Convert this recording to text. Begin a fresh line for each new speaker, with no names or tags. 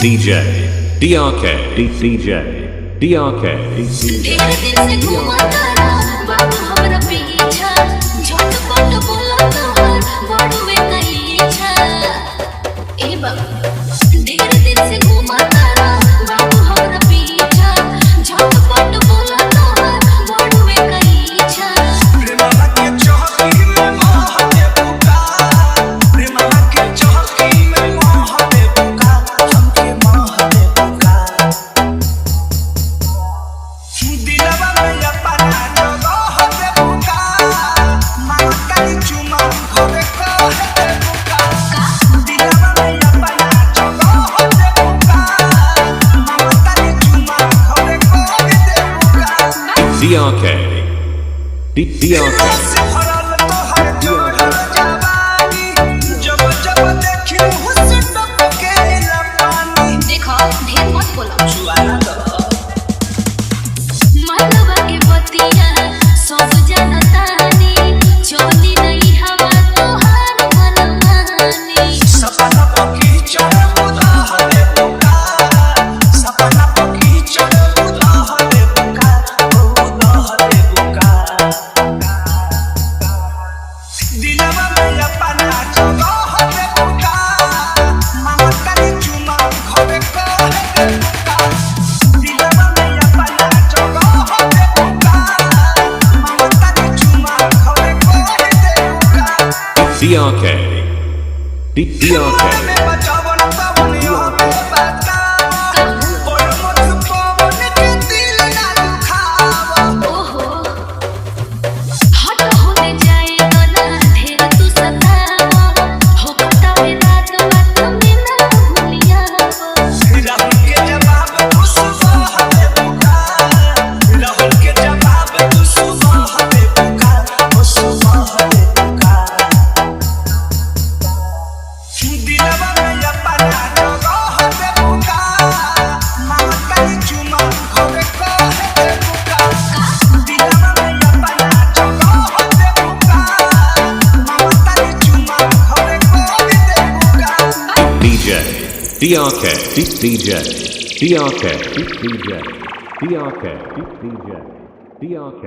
DJ DRK DJ DRK
ढेर दिन से घूमता रहा बाबू हमरा पीछा झटपट बोला तोहर बड़ुए कई इच्छा ए बाबू ढेर दिन से घूमता रहा बाबू हमरा पीछा झटपट बोला तोहर बड़ुए कई इच्छा
प्रेमवा के चौकी में मोह दे पुकार प्रेमवा के चौकी में मोह दे पुकार हमके मोह दे पुकार दिलवा में अपना जगह दे पुकार माता की चुमा घरे कहे दे पुकार दिलवा में अपना जगह दे पुकार माता की चुमा घरे कहे दे पुकार
DRK DRK
से भरल तोहर जोहर जवानी जब जब देखी हुस्न टपके पानी
देखो ढेर मत बोलो
जुआना तो
मनवा के बतिया सब जनतानी चोली नहीं हवा तोहार मनमानी
सपना पकी चढ़ उदाह दे पुकार सपना पकी चढ़ उदाह दे पुकार उदाह दे पुकार दिलवा में अपना जगह दे पुकार ममता की चुमा घरे कहे दे पुकार दिलवा में अपना जगह दे पुकार ममता की चुमा घरे कहे दे पुकार
DRK DRK
में बचावन पवन हमें बता और मत पवन के दिल ना दुखावा
ओहो हट होने जाए तो ना ढेर तू सतावा हो बतावे रात बात में ना भूलिया
राहुल के जवाब तू सुबह दे पुकार राहुल के जवाब तू सुबह दे पुकार ओ सुबह दे पुकार दिलवा में अपना जगह दे पुकार ममता की चुमा घरे कहे दे पुकार दिलवा में अपना जगह दे पुकार ममता की चुमा घरे कहे दे पुकार
DJ DRK DJ DRK DJ DRK DJ DRK